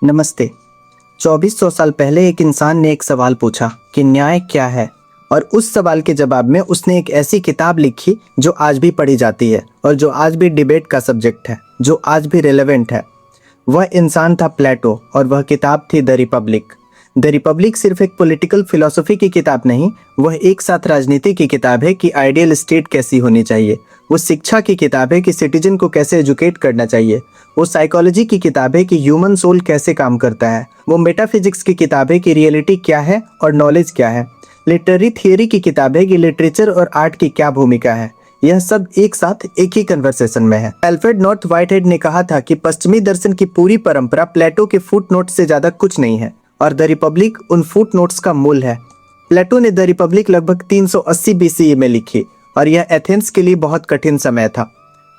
नमस्ते। 2400 साल पहले एक इंसान ने एक सवाल पूछा कि न्याय क्या है, और उस सवाल के जवाब में उसने एक ऐसी किताब लिखी जो आज भी पढ़ी जाती है और जो आज भी डिबेट का सब्जेक्ट है, जो आज भी रिलेवेंट है। वह इंसान था प्लेटो और वह किताब थी द रिपब्लिक। द रिपब्लिक सिर्फ एक पॉलिटिकल फिलॉसफी की किताब नहीं, वह एक साथ राजनीति की किताब है कि आइडियल स्टेट कैसी होनी चाहिए। वो शिक्षा की किताब है कि सिटीजन को कैसे एजुकेट करना चाहिए। वो साइकोलॉजी की किताब है कि ह्यूमन सोल कैसे काम करता है। वो मेटाफिजिक्स की किताब है कि रियलिटी क्या है और नॉलेज क्या है। लिटरेरी थियोरी की किताब है कि लिटरेचर और आर्ट की क्या भूमिका है। यह सब एक साथ एक ही कन्वर्सेशन में है। अल्फ्रेड नॉर्थ व्हाइटहेड ने कहा था कि पश्चिमी दर्शन की पूरी परंपरा प्लेटो के फुटनोट से ज्यादा कुछ नहीं है, और द रिपब्लिक उन फुटनोट्स का मूल है। प्लेटो ने द रिपब्लिक लगभग 380 बीसीई में लिखी, और यह एथेंस के लिए बहुत कठिन समय था।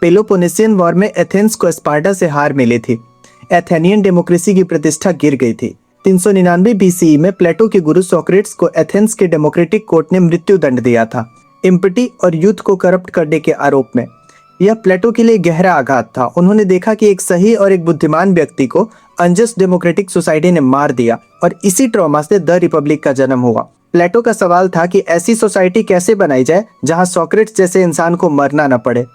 पेलोपोनेसियन वॉर में एथेंस को स्पार्टा से हार मिली थी। एथेनियन डेमोक्रेसी की प्रतिष्ठा गिर गई थी। 399 बीसीई में प्लेटो के गुरु सोक्रेट्स को एथेंस के डेमोक्रेटिक कोर्ट ने मृत्यु दंड दिया था, इम्पिटी और यूथ को करप्ट करने के आरोप में। यह प्लेटो के लिए गहरा आघात था। उन्होंने देखा कि एक सही और एक बुद्धिमान व्यक्ति को अनजस्ट डेमोक्रेटिक सोसाइटी ने मार दिया, और इसी ट्रॉमा से द रिपब्लिक का जन्म हुआ। प्लेटो का सवाल था कि ऐसी सोसाइटी कैसे बनाई जाए जहां सोक्रेट्स जैसे इंसान को मरना न पड़े।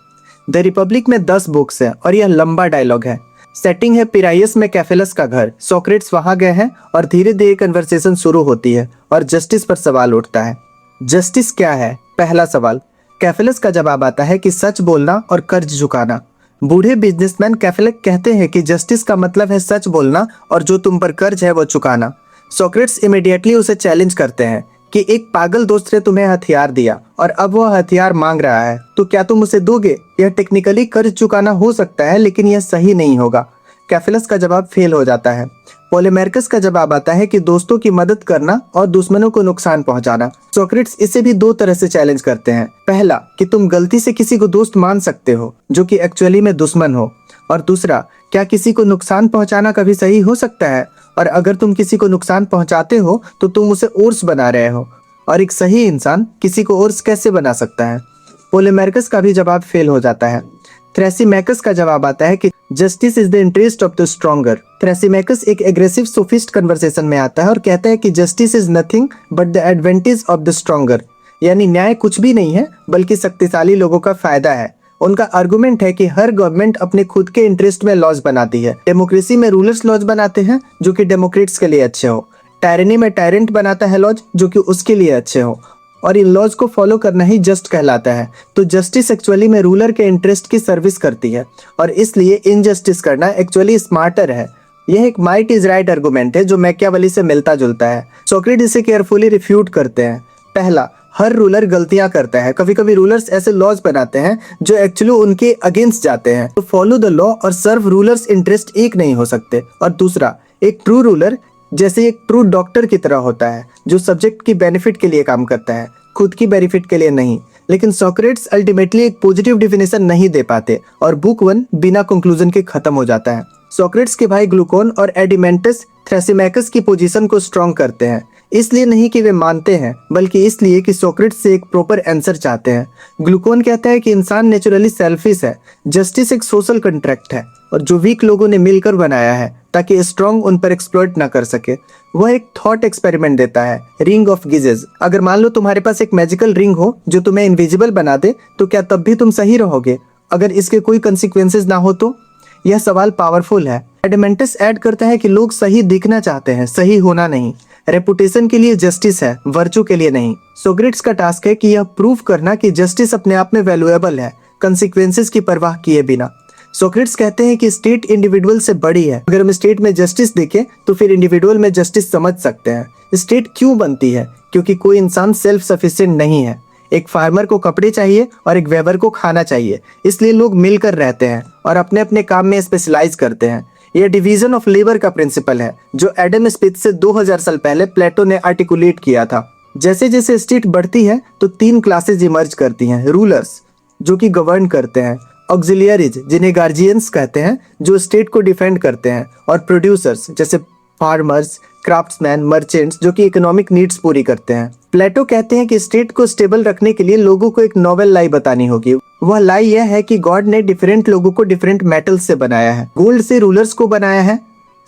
द रिपब्लिक में 10 बुक्स हैं और यह लंबा डायलॉग है। सेटिंग है पिराइयस में कैफेलस का घर। सोक्रेट्स वहां गए हैं और धीरे धीरे कन्वर्सेशन शुरू होती है और जस्टिस पर सवाल उठता है। जस्टिस क्या है? पहला सवाल। कैफेलस का जवाब आता है कि सच बोलना और कर्ज चुकाना। बूढ़े बिजनेसमैन कैफेलस कहते हैं कि जस्टिस का मतलब है सच बोलना और जो तुम पर कर्ज है वो चुकाना। सोक्रेट्स इमीडिएटली उसे चैलेंज करते हैं कि एक पागल दोस्त ने तुम्हें हथियार दिया और अब वह हथियार मांग रहा है, तो क्या तुम उसे दोगे? यह टेक्निकली कर्ज चुकाना हो सकता है, लेकिन यह सही नहीं होगा। कैफेलस का जवाब फेल हो जाता है। पोलेमार्कस का जवाब आता है कि दोस्तों की मदद करना और दुश्मनों को नुकसान पहुंचाना। सोक्रेट्स इसे भी दो तरह से चैलेंज करते हैं। पहला, कि तुम गलती से किसी को दोस्त मान सकते हो जो कि एक्चुअली में दुश्मन हो, और दूसरा, क्या किसी को नुकसान पहुंचाना कभी सही हो सकता है? और अगर तुम किसी को नुकसान पहुंचाते हो तो तुम उसे ओर्स बना रहे हो, और एक सही इंसान किसी को ओर्स कैसे बना सकता है? पोलेमार्कस का भी जवाब फेल हो जाता है। थ्रेसिमैकस का जवाब आता है कि justice is the interest of the stronger. Thrasymachus एक एग्रेसिव सोफिस्ट कन्वर्सेशन में आता है और कहता है कि justice is nothing but the advantage of the stronger, यानी न्याय कुछ भी नहीं है बल्कि शक्तिशाली लोगों का फायदा है। उनका आर्गुमेंट है कि हर गवर्नमेंट अपने खुद के इंटरेस्ट में लॉज बनाती है। डेमोक्रेसी में रूलर्स लॉज बनाते हैं जो कि डेमोक्रेट्स के लिए अच्छे हो। टायरनी में टायरेंट बनाता है लॉज जो कि उसके लिए अच्छे हो, और इन लॉज को फॉलो करना ही जस्ट कहलाता है। तो जस्टिस एक्चुअली में रूलर के इंटरेस्ट की सर्विस करती है, और इसलिए इनजस्टिस करना एक्चुअली स्मार्टर है। यह एक माइट इज राइट आर्गुमेंट है जो मैकियावेली से मिलता जुलता है। सोक्रेटिस इसे केयरफुली रिफ्यूट करते हैं। पहला, हर रूलर गलतियां करता है। कभी कभी रूलर्स ऐसे लॉज बनाते हैं जो एक्चुअली उनके अगेंस्ट जाते हैं। तो फॉलो द लॉ और सर्व रूलर्स इंटरेस्ट एक नहीं हो सकते। और दूसरा, एक ट्रू रूलर जैसे एक ट्रू डॉक्टर की तरह होता है जो सब्जेक्ट की बेनिफिट के लिए काम करता है, खुद की बेनिफिट के लिए नहीं। लेकिन सोक्रेट्स अल्टीमेटली एक पॉजिटिव डिफिनेशन नहीं दे पाते और बुक 1 बिना कंक्लूजन के खत्म हो जाता है। सोक्रेट्स के भाई ग्लूकोन और एडिमेंटस थ्रेसिमैकस की पोजीशन को स्ट्रॉन्ग करते हैं, इसलिए नहीं कि वे मानते हैं बल्कि इसलिए कि सोक्रेट्स से एक प्रॉपर आंसर चाहते हैं। ग्लूकोन कहता है कि इंसान नेचुरली सेल्फिश है। जस्टिस एक सोशल कॉन्ट्रैक्ट है और जो वीक लोगों ने मिलकर बनाया है ताकि स्ट्रॉन्ग उन पर एक्सप्लॉइट ना कर सके। वह एक थॉट एक्सपेरिमेंट देता है, रिंग ऑफ गिजेस। अगर मान लो तुम्हारे पास एक मैजिकल रिंग हो जो तुम्हें इनविजिबल बना दे, तो क्या तब भी तुम सही रहोगे अगर इसके कोई कंसिक्वेंसेस ना हो तो? यह सवाल पावरफुल है। एडमेंटस ऐड करता है कि लोग सही दिखना चाहते हैं, सही होना नहीं। रेपुटेशन के लिए जस्टिस है, वर्चू के लिए नहीं। सोक्रेट्स का टास्क है कि यह प्रूव करना कि जस्टिस अपने आप में वैल्यूएबल है, कंसिक्वेंसेस की परवाह किए बिना। सोक्रेट्स कहते हैं कि स्टेट इंडिविजुअल से बड़ी है। अगर हम स्टेट में जस्टिस देखें तो फिर इंडिविजुअल में जस्टिस समझ सकते हैं। स्टेट क्यों बनती है? क्योंकि कोई इंसान सेल्फ सफिशिएंट नहीं है। एक फार्मर को कपड़े चाहिए और एक वेबर को खाना चाहिए, इसलिए लोग मिलकर रहते हैं और अपने अपने काम में स्पेशलाइज करते हैं। यह डिवीजन ऑफ लेबर का प्रिंसिपल है जो एडम स्मिथ से 2000 साल पहले प्लेटो ने आर्टिकुलेट किया था। जैसे जैसे स्टेट बढ़ती है तो 3 क्लासेज इमर्ज करती हैं। रूलर्स जो कि गवर्न करते हैं, ऑक्सिलियरीज जिन्हें गार्जियंस कहते हैं जो स्टेट को डिफेंड करते हैं, और प्रोड्यूसर्स जैसे फार्मर्स, क्राफ्ट्समैन, मर्चेंट्स जो कि इकोनॉमिक नीड्स पूरी करते हैं। प्लेटो कहते हैं कि स्टेट को स्टेबल रखने के लिए लोगों को एक नोवेल लाई बतानी होगी। वह लाई यह है कि गॉड ने डिफरेंट लोगों को डिफरेंट मेटल्स से बनाया है। गोल्ड से रूलर्स को बनाया है,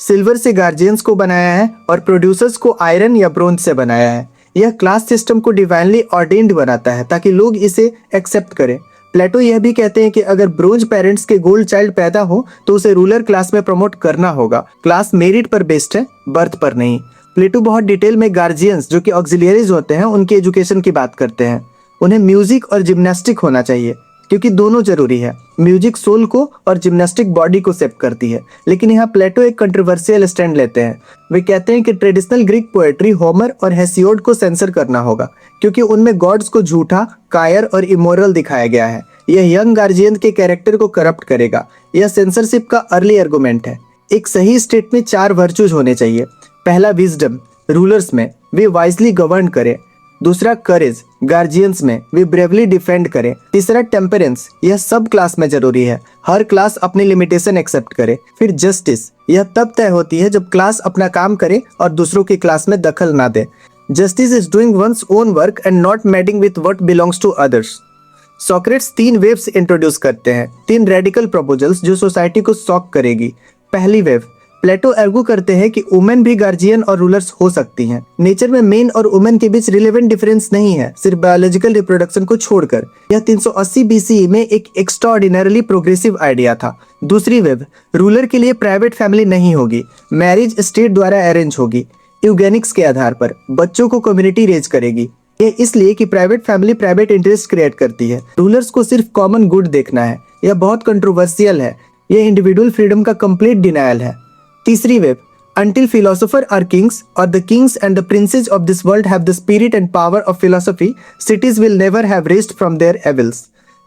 सिल्वर से गार्जियंस को बनाया है और प्रोड्यूसर्स को आयरन या ब्रोंज से बनाया है। यह क्लास सिस्टम को डिवाइनली ऑर्डेन्ड बनाता है ताकि लोग इसे एक्सेप्ट करें। प्लेटो यह भी कहते हैं कि अगर ब्रोंज पेरेंट्स के गोल्ड चाइल्ड पैदा हो तो उसे रूलर क्लास में प्रमोट करना होगा। क्लास मेरिट पर बेस्ड है, बर्थ पर नहीं। प्लेटो बहुत डिटेल में गार्जियंस जो कि ऑक्सिलियरीज होते हैं उनके एजुकेशन की बात करते हैं। उन्हें म्यूजिक और जिम्नास्टिक होना चाहिए क्योंकि दोनों जरूरी है। म्यूजिक सोल को और जिम्नास्टिक बॉडी को सेप करती है। लेकिन यहाँ प्लेटो एक कंट्रोवर्शियल स्टैंड लेते हैं। वे कहते हैं कि ट्रेडिशनल ग्रीक पोएट्री होमर और हेसियोड को सेंसर करना होगा क्योंकि उनमें गॉड्स को झूठा, कायर और इमोरल दिखाया गया है। यह यंग गार्जियन के कैरेक्टर को करप्ट करेगा। यह सेंसरशिप का अर्ली आर्गुमेंट है। एक सही स्टेट में 4 वर्चूज होने चाहिए। पहला विजडम, रूलर्स में वे वाइजली गवर्न करें। दूसरा करेज, गार्जियंस में वे ब्रेवली डिफेंड करें। तीसरा टेम्परेंस, यह सब क्लास में जरूरी है। हर क्लास अपनी लिमिटेशन एक्सेप्ट करे। फिर जस्टिस, यह तब तय होती है जब क्लास अपना काम करे और दूसरों की क्लास में दखल ना दे। Justice is doing one's own work and not meddling with what belongs to others. Socrates 3 waves introduce करते हैं, 3 रेडिकल प्रपोजल्स जो सोसाइटी को शॉक करेगी। पहली वेव, प्लेटो आर्गू करते हैं कि वुमेन भी गार्जियन और रूलर्स हो सकती हैं। नेचर में मेन और वुमेन के बीच रिलेवेंट डिफरेंस नहीं है, सिर्फ बायोलॉजिकल रिप्रोडक्शन को छोड़कर। यह 380 बीसीई में एक एक्स्ट्राऑर्डिनरीली प्रोग्रेसिव आइडिया था। दूसरी वेव, रूलर के लिए प्राइवेट फैमिली नहीं होगी, मैरिज स्टेट द्वारा अरेंज होगी, यूगेनिक्स के आधार पर। बच्चों को कम्युनिटी रेज करेगी। यह इसलिए कि private family private interest create करती है। रूलर्स को सिर्फ कॉमन गुड देखना है। यह बहुत कंट्रोवर्शियल है। यह इंडिविजुअल फ्रीडम का कंप्लीट डिनायल है। तीसरी wave, until philosophers are kings or the kings and the princes of this world have the spirit and power of philosophy, cities will never have rest from their evils।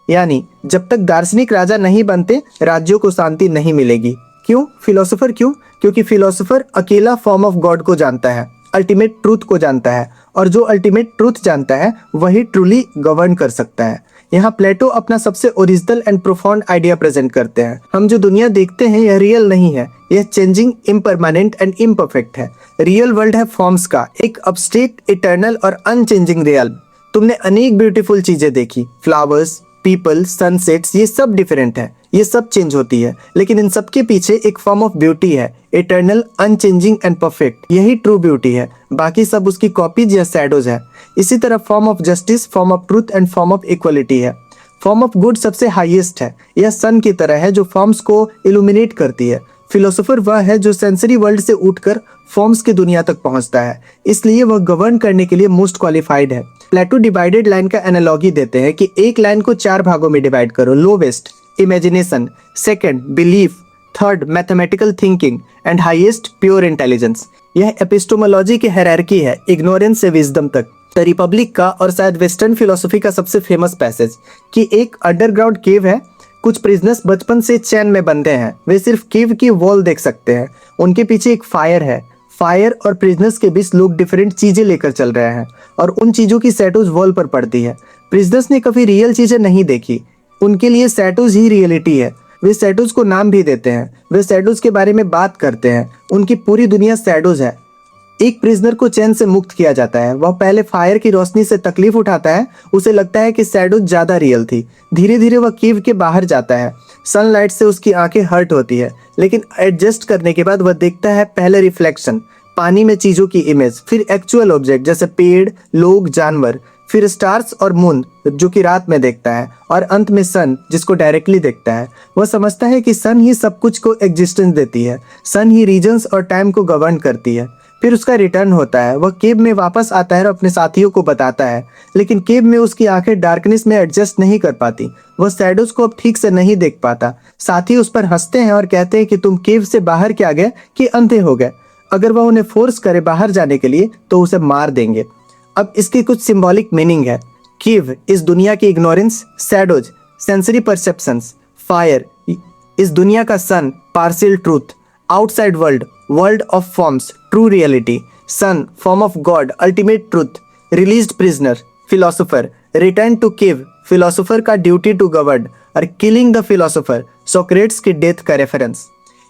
यानी जब तक दार्शनिक राजा नहीं बनते राज्यों को शांति नहीं मिलेगी। क्यों? फिलोसोफर क्यों? क्योंकि फिलोसोफर अकेला फॉर्म ऑफ गॉड को जानता है, अल्टीमेट ट्रूथ को जानता है, और जो अल्टीमेट ट्रूथ जानता है वही ट्रूली गवर्न कर सकता है। यहाँ प्लेटो अपना सबसे original and profound idea present करते हैं। हम जो दुनिया देखते हैं यह रियल नहीं है, यह चेंजिंग, इम्परमानेंट एंड इम्परफेक्ट है। रियल वर्ल्ड है फॉर्म्स का, एक अब्स्ट्रैक्ट, इटर्नल और अनचेंजिंग रियल। तुमने अनेक ब्यूटीफुल चीजें देखी, फ्लावर्स, पीपल, सनसेट्स, ये सब डिफरेंट है, ये सब चेंज होती है, लेकिन इन सब के पीछे एक फॉर्म ऑफ ब्यूटी है, इटर्नल, अनचेंजिंग एंड परफेक्ट। यही ट्रू ब्यूटी है, बाकी सब उसकी कॉपीज या शैडोज है। इसी तरह form of justice, form of truth and form of equality है। फॉर्म ऑफ गुड सबसे हाईएस्ट है। यह सन की तरह है जो फॉर्म्स को इल्यूमिनेट करती है। फिलोसोफर वह है जो सेंसरी वर्ल्ड से उठकर फॉर्म्स की दुनिया तक पहुंचता है, इसलिए वह गवर्न करने के लिए मोस्ट क्वालिफाइड है। प्लेटो डिवाइडेड लाइन का एनालॉजी देते हैं कि एक लाइन को 4 भागों में डिवाइड करो। Lowest imagination, second belief, third mathematical thinking and highest pure intelligence. यह एपिस्टोमोलॉजी की हायरार्की है, इग्नोरेंस से विजडम तक। द रिपब्लिक का और शायद वेस्टर्न फिलोसफी का सबसे फेमस पैसेज कि एक अंडरग्राउंड केव है, कुछ प्रिजनर्स बचपन से चैन में बंधे हैं, वे सिर्फ केव की वॉल देख सकते हैं, उनके पीछे एक फायर है। फायर और प्रिजनर्स के बीच लोग डिफरेंट चीजें लेकर चल रहे हैं और उन चीजों की शैडोज वॉल पर पड़ती है। प्रिजनर्स ने कभी रियल चीजें नहीं देखी, उनके लिए शैडोज ही रियलिटी है। वे शैडोज को नाम भी देते हैं, वे शैडोज के बारे में बात करते हैं, उनकी पूरी दुनिया शैडोज है। एक प्रिजनर को चैन से मुक्त किया जाता है, वह पहले फायर की रोशनी से तकलीफ उठाता है, उसे लगता है कि शैडो ज्यादा रियल थी। धीरे धीरे वह कीव के बाहर जाता है, सनलाइट से उसकी आंखें हर्ट होती है, लेकिन एडजस्ट करने के बाद वह देखता है पहले रिफ्लेक्शन, पानी में चीजों की इमेज, फिर एक्चुअल ऑब्जेक्ट जैसे पेड़, लोग, जानवर, फिर स्टार्स और मून जो कि रात में देखता है, और अंत में सन जिसको डायरेक्टली देखता है। वह समझता है कि सन ही सब कुछ को एग्जिस्टेंस देती है, सन ही रीजन्स और टाइम को गवर्न करती है। फिर उसका रिटर्न होता है, वह केव में वापस आता है और अपने साथियों को बताता है, लेकिन केव में उसकी आंखें डार्कनेस में एडजस्ट नहीं कर पाती, वह शैडोज को अब ठीक से नहीं देख पाता। साथी उस पर हंसते हैं और कहते हैं कि तुम केव से बाहर क्या गए कि अंधे हो गए। अगर वह उन्हें फोर्स करे बाहर जाने के लिए तो उसे मार देंगे। अब इसकी कुछ सिंबॉलिक मीनिंग है। केव इस दुनिया की ignorance, shadows sensory perceptions, fire इस दुनिया का sun, partial truth, outside world, world of forms, true reality, sun, form of God, ultimate truth, released prisoner, philosopher, return to cave, philosopher का ड्यूटी टू गवर्न, और killing the philosopher, Socrates की death का reference.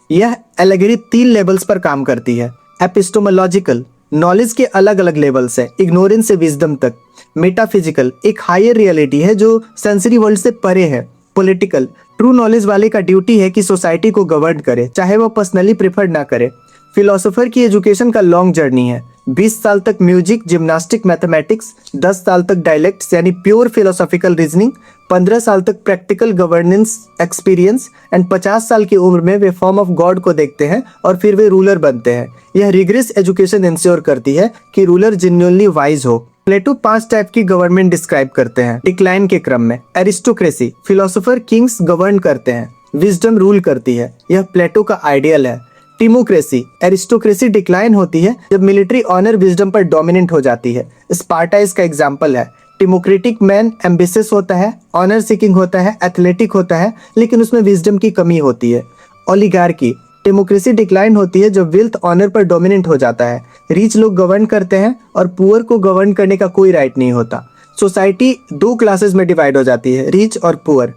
यह allegory 3 levels पर काम करती है। एपिस्टोमोलॉजिकल, knowledge के अलग अलग लेवल्स है, इग्नोरेंस से विजडम तक। मेटाफिजिकल, एक हायर रियलिटी है जो सेंसरी वर्ल्ड से परे है। पॉलिटिकल, ट्रू नॉलेज वाले का ड्यूटी है कि सोसाइटी को गवर्न करे, चाहे वो पर्सनली प्रेफर ना करे। फिलोसोफर की एजुकेशन का लॉन्ग जर्नी है। 20 साल तक म्यूजिक, जिम्नास्टिक, मैथमेटिक्स, 10 साल तक डायलेक्ट्स यानी प्योर फिलोसॉफिकल रीजनिंग, 15 साल तक प्रैक्टिकल गवर्नेंस एक्सपीरियंस एंड 50 साल की उम्र में वे फॉर्म ऑफ गॉड को देखते हैं और फिर वे रूलर बनते हैं। यह रिग्रेस एजुकेशन इंश्योर करती है कि रूलर जेन्युइनली वाइज हो। प्लेटो 5 टाइप की गवर्नमेंट डिस्क्राइब करते हैं डिक्लाइन के क्रम में। एरिस्टोक्रेसी, फिलोसोफर किंग्स गवर्न करते हैं, विजडम रूल करती है, यह प्लेटो का आइडियल है। टिमोक्रेसी, एरिस्टोक्रेसी डिक्लाइन होती है जब मिलिट्री ऑनर विजडम पर डोमिनेंट हो जाती है। स्पार्टा इसका एग्जाम्पल है। टिमोक्रेटिक मैन एम्बिशियस होता है, ऑनर सीकिंग होता है, एथलेटिक होता है, लेकिन उसमें विजडम की कमी होती है। ओलिगार्की, डेमोक्रेसी डिक्लाइन होती है जब वेल्थ ऑनर पर डोमिनेंट हो जाता है, रिच लोग गवर्न करते हैं और पुअर को गवर्न करने का कोई राइट नहीं होता। सोसाइटी 2 क्लासेस में डिवाइड हो जाती है, रिच और पुअर।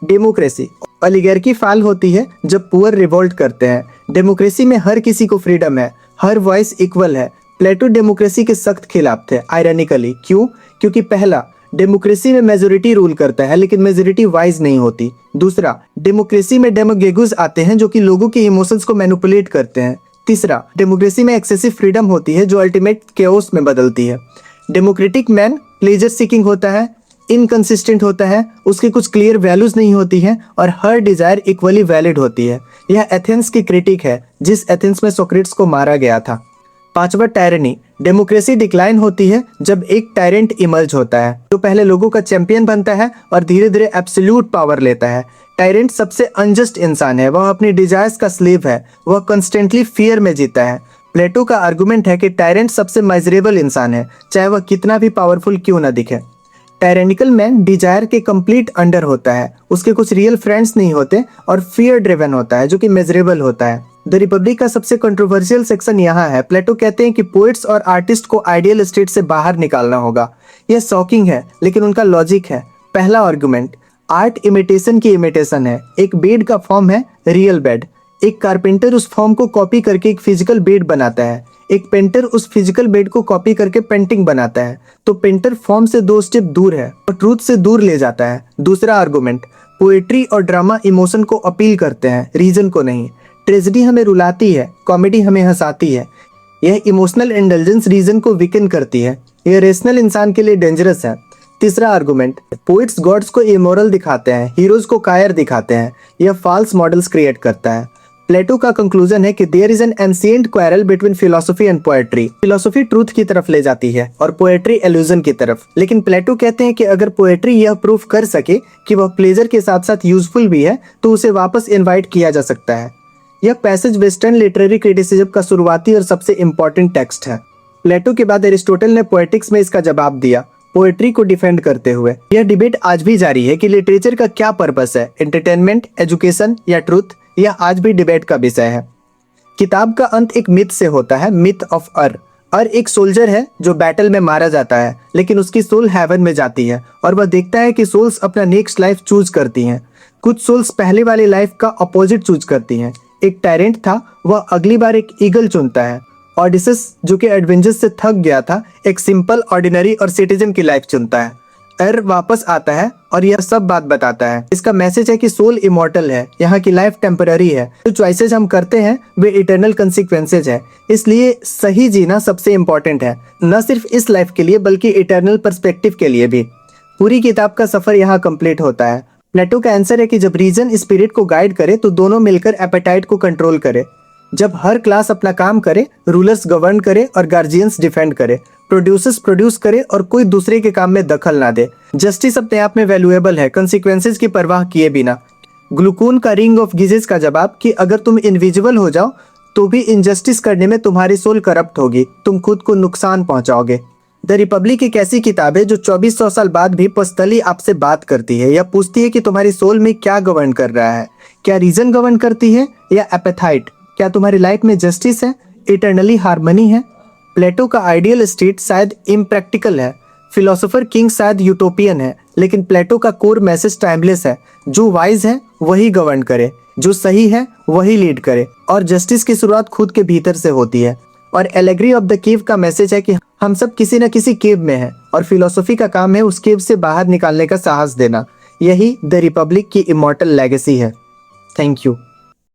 डेमोक्रेसी, ओलिगार्की फॉल होती है जब पुअर रिवोल्ट करते हैं। डेमोक्रेसी में हर किसी को फ्रीडम है, हर वॉइस इक्वल है। प्लेटो डेमोक्रेसी के सख्त खिलाफ थे आयरनिकली। क्यों? क्योंकि पहला, डेमोक्रेसी में मेजोरिटी रूल करता है लेकिन मेजोरिटी वाइज नहीं होती। दूसरा, डेमोक्रेसी में डेमोगेगुस आते हैं जो कि लोगों के इमोशंस को मैनिपुलेट करते हैं। तीसरा, डेमोक्रेसी में एक्सेसिव फ्रीडम होती है जो अल्टीमेट केओस में बदलती है। डेमोक्रेटिक मैन प्लेजर सीकिंग होता है, इनकंसिस्टेंट होता है, उसकी कुछ क्लियर वैल्यूज नहीं होती हैं और हर डिजायर इक्वली वैलिड होती है। यह एथेंस की क्रिटिक है जिस एथेंस में सोक्रेट्स को मारा गया था। पांचवा, टायरनी, डेमोक्रेसी डिक्लाइन होती है जब एक टायरेंट इमर्ज होता है जो पहले लोगों का चैंपियन बनता है और धीरे धीरे एब्सोल्यूट पावर लेता है। टायरेंट सबसे अनजस्ट इंसान है, वह अपनी डिजायर्स का स्लेव है, वह कंस्टेंटली फियर में जीता है। प्लेटो का आर्गुमेंट है कि टायरेंट सबसे मेजरेबल इंसान है, चाहे वह कितना भी पावरफुल क्यों ना दिखे। टायरेनिकल मैन डिजायर के कंप्लीट अंडर होता है, उसके कुछ रियल फ्रेंड्स नहीं होते और फियर ड्रिवन होता है जो कि मेजरेबल होता है। द रिपब्लिक का सबसे कंट्रोवर्शियल सेक्शन यहाँ है। प्लेटो कहते हैं कि पोएट्स और आर्टिस्ट को आइडियल स्टेट से बाहर निकालना होगा। यह शॉकिंग है लेकिन उनका लॉजिक है। पहला आर्गुमेंट, आर्ट इमिटेशन की इमिटेशन है। एक बेड का फॉर्म है रियल बेड, एक कारपेंटर उस फॉर्म को कॉपी करके एक फिजिकल बेड बनाता है, एक पेंटर उस फिजिकल बेड को कॉपी करके पेंटिंग बनाता है, तो पेंटर फॉर्म से 2 स्टेप दूर है और ट्रूथ से दूर ले जाता है। दूसरा आर्गुमेंट, पोएट्री और ड्रामा इमोशन को अपील करते हैं, रीजन को नहीं। ट्रेजेडी हमें रुलाती है, कॉमेडी हमें हंसाती है। यह इमोशनल इंडल्जेंस रीजन को वीकन करती है, यह रेशनल इंसान के लिए डेंजरस है। तीसरा आर्गुमेंट, पोइट्स गॉड्स को इमोरल दिखाते हैं, हीरोज को कायर दिखाते हैं, यह फॉल्स मॉडल्स क्रिएट करता है। प्लेटो का कंक्लूजन है कि there is an ancient quarrel between philosophy and poetry. Philosophy truth की तरफ ले जाती है और पोएट्री इल्यूजन की तरफ। लेकिन प्लेटो कहते हैं कि अगर पोएट्री यह प्रूफ कर सके कि वह प्लेजर के साथ साथ यूजफुल भी है तो उसे वापस इनवाइट किया जा सकता है। यह पैसेज वेस्टर्न लिटरेरी क्रिटिसिज्म का शुरुआती और सबसे इंपॉर्टेंट टेक्स्ट है। प्लेटो के बाद एरिस्टोटल ने पोएटिक्स में इसका जवाब दिया, पोएट्री को डिफेंड करते हुए। यह डिबेट आज भी जारी है कि लिटरेचर का क्या पर्पस है, एंटरटेनमेंट, एजुकेशन या ट्रूथ। यह आज भी डिबेट का विषय है। किताब का अंत एक मिथ से होता है, मिथ ऑफ अर एक सोल्जर है जो बैटल में मारा जाता है लेकिन उसकी सोल हेवन में जाती है और वह देखता है कि सोल्स अपना नेक्स्ट लाइफ चूज करती हैं। कुछ सोल्स पहले वाली लाइफ का अपोजिट चूज करती हैं। एक टायरेंट था, वह अगली बार एक ईगल चुनता है। ऑडिसस जो कि एडवेंचर से थक गया था, एक सिंपल ऑर्डिनरी और सिटीजन की लाइफ चुनता है। एर वापस आता है और यह सब बात बताता है। इसका मैसेज है कि सोल इमॉर्टल है, यहाँ की लाइफ टेम्पररी है, जो चॉइसेस हम करते हैं वे इटर्नल कंसिक्वेंसेज है। इसलिए सही जीना सबसे इम्पोर्टेंट है, न सिर्फ इस लाइफ के लिए बल्कि इटर्नल पर्सपेक्टिव के लिए भी। पूरी किताब का सफर यहाँ कंप्लीट होता है। प्लेटो का आंसर है कि जब रीजन स्पिरिट को गाइड करे तो दोनों मिलकर एपेटाइट को कंट्रोल करे। जब हर क्लास अपना काम करे, रूलर्स गवर्न करे और गार्जियंस डिफेंड करे, प्रोड्यूसर्स प्रोड्यूस करे और कोई दूसरे के काम में दखल ना दे। जस्टिस अपने आप में वैल्यूएबल है, कंसिक्वेंसेज की परवाह किए बिना। ग्लूकोन का रिंग ऑफ गिजेस का जवाब कि अगर तुम इनविजिबल हो जाओ तो भी इनजस्टिस करने में तुम्हारी सोल करप्ट होगी, तुम खुद को नुकसान पहुंचाओगे। द रिपब्लिक एक ऐसी किताब है जो 2400 साल बाद भी पर्सनली आपसे बात करती है। यह पूछती है कि तुम्हारी सोल में क्या गवर्न कर रहा है, क्या रीजन गवर्न करती है या एपेथाइट, क्या तुम्हारी लाइफ में जस्टिस है, इटर्नली हार्मनी है। प्लेटो का आइडियल स्टेट शायद इम्प्रैक्टिकल है, फिलोसोफर किंग शायद यूटोपियन है, लेकिन प्लेटो का कोर मैसेज टाइमलेस है। जो वाइज है वही गवर्न करे, जो सही है वही लीड करे और जस्टिस की शुरुआत खुद के भीतर से होती है। और एलेग्री ऑफ द केव का मैसेज है कि हम सब किसी न किसी केव में हैं और फिलोसफी का काम है उस केव से बाहर निकालने का साहस देना। यही द रिपब्लिक की इमॉर्टल लेगेसी है। Thank you.